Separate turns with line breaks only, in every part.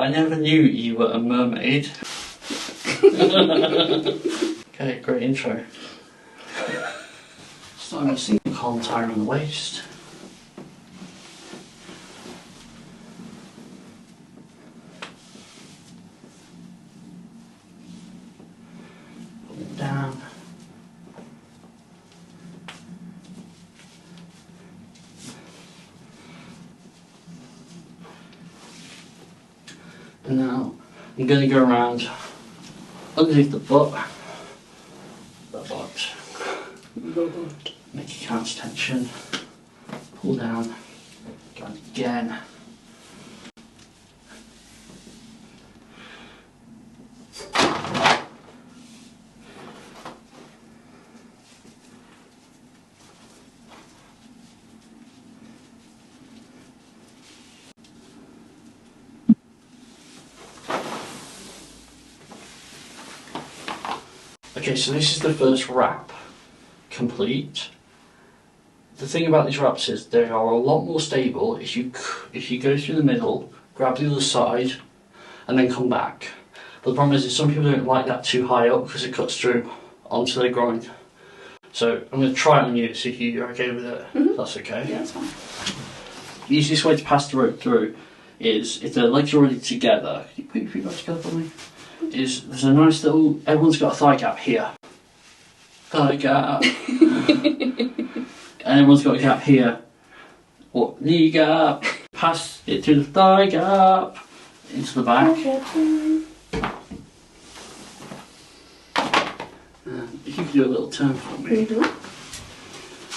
I never knew you were a mermaid. Okay, great intro. Starting to see the collar tie around the waist. Pull it down. And now I'm going to go around underneath the butt. Make a calf tension. Pull down. Go again. Okay, so this is the first wrap complete. The thing about these wraps is they are a lot more stable if you go through the middle, grab the other side, and then come back. But the problem is some people don't like that too high up because it cuts through onto their groin. So I'm going to try it on you, see if you're okay with it. That's okay.
Yeah, that's fine.
The easiest way to pass the rope through is if the legs are already together. Can you put your feet back together for me? Is there's a nice little, everyone's got a thigh gap here. Thigh gap. And everyone's got a gap here. What? Knee gap. Pass it through the thigh gap. Into the back. If you could do a little turn for me.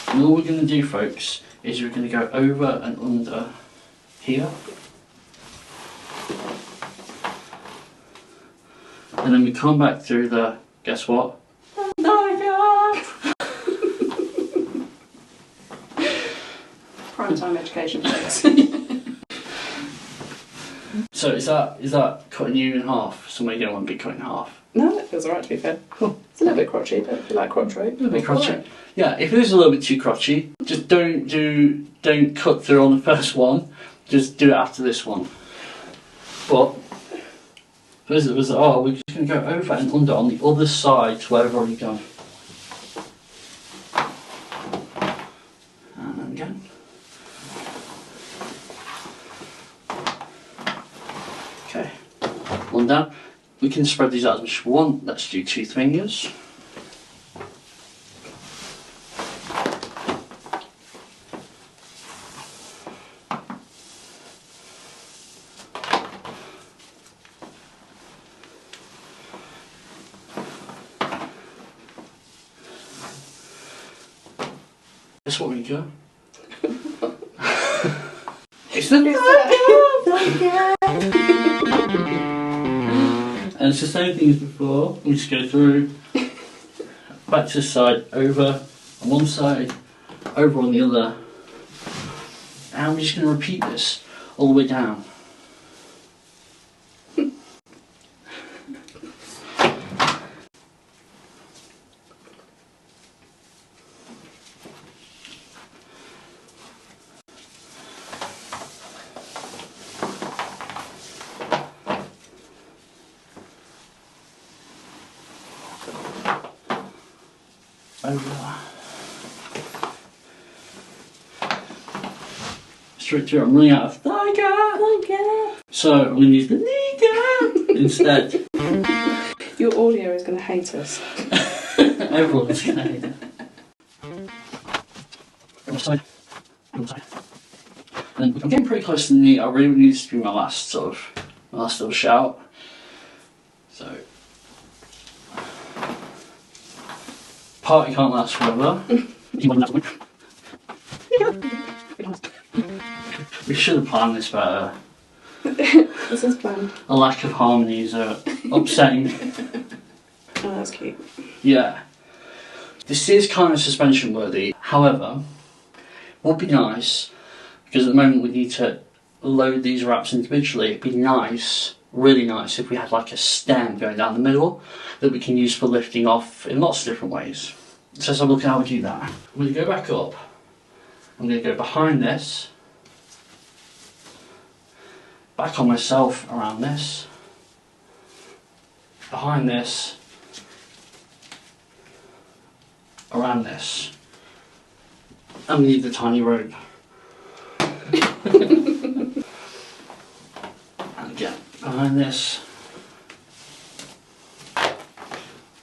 And all we're going to do, folks, is we're going to go over and under here. And then we come back through the, guess what?
Prime time education, folks.
So is that cutting you in half? Somebody don't want to be cut in half.
No, it feels alright to be fair.
Cool.
It's a little bit crotchy, but if you like crotch rope.
A little bit crotchy. Yeah, if it is a little bit too crotchy, just don't cut through on the first one. Just do it after this one. But we're just going to go over and under on the other side to where I've already gone. And then again. Okay, one down. We can spread these out as much as we want. Let's do 2 fingers. Guess what we go? It's the and it's the same thing as before. We just go through, back to the side, over on one side, over on the other, and we're just going to repeat this all the way down. Over. Straight through. I'm running out of thigh gap. So I'm going to use the knee gap instead.
Your audio is going to hate us.
Everyone's going to hate it. Other side. Other side. And then I'm getting pretty close to the knee. I really need this to be my last little shout. So. Party can't last forever. We should have planned this better.
This is planned.
A lack of harmony is upsetting.
Oh, that's cute.
Yeah. This is kind of suspension worthy. However, would be nice, because at the moment we need to load these wraps individually. It'd be nice, really nice, if we had like a stem going down the middle that we can use for lifting off in lots of different ways. So let's have a look at how we do that. I'm going to go back up. I'm going to go behind this, back on myself around this, behind this, around this, and leave the tiny rope. And again, behind this,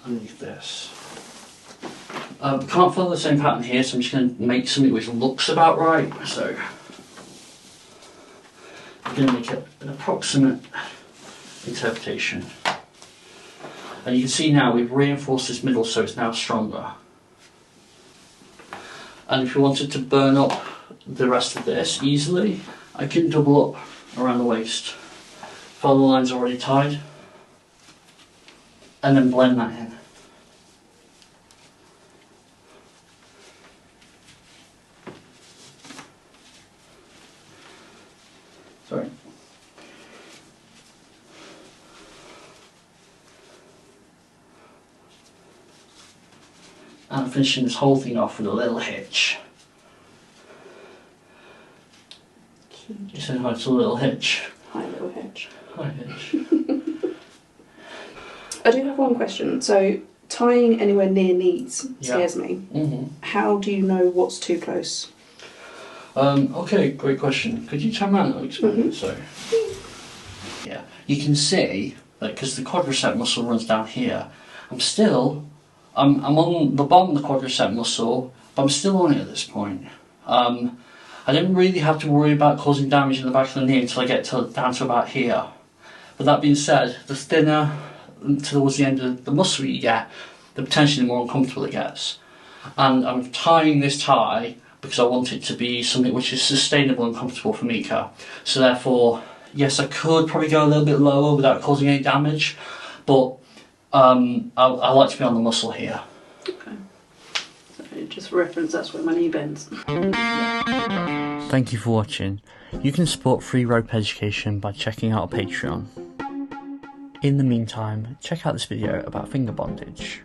underneath this. Can't follow the same pattern here, so I'm just going to make something which looks about right. So I'm going to make it an approximate interpretation. And you can see now we've reinforced this middle so it's now stronger. And if you wanted to burn up the rest of this easily, I can double up around the waist. Follow the lines already tied. And then blend that in. Sorry. And I'm finishing this whole thing off with a little hitch. You said hi to a little hitch.
Hi, little hitch.
Hi, hitch.
I do have one question. So, tying anywhere near knees scares me.
Mm-hmm.
How do you know what's too close?
Okay, great question. Could you turn around and explain it? So, yeah, you can see that because the quadricep muscle runs down here. I'm on the bottom of the quadricep muscle, but I'm still on it at this point. I don't really have to worry about causing damage in the back of the knee until I get down to about here. But that being said, the thinner towards the end of the muscle you get, the potentially more uncomfortable it gets. And I'm tying this tie because I want it to be something which is sustainable and comfortable for Mika. So therefore, yes, I could probably go a little bit lower without causing any damage, but I like to be on the muscle here.
Okay. So just for reference, that's where my knee bends.
Thank you for watching. You can support free rope education by checking out our Patreon. In the meantime, check out this video about finger bondage.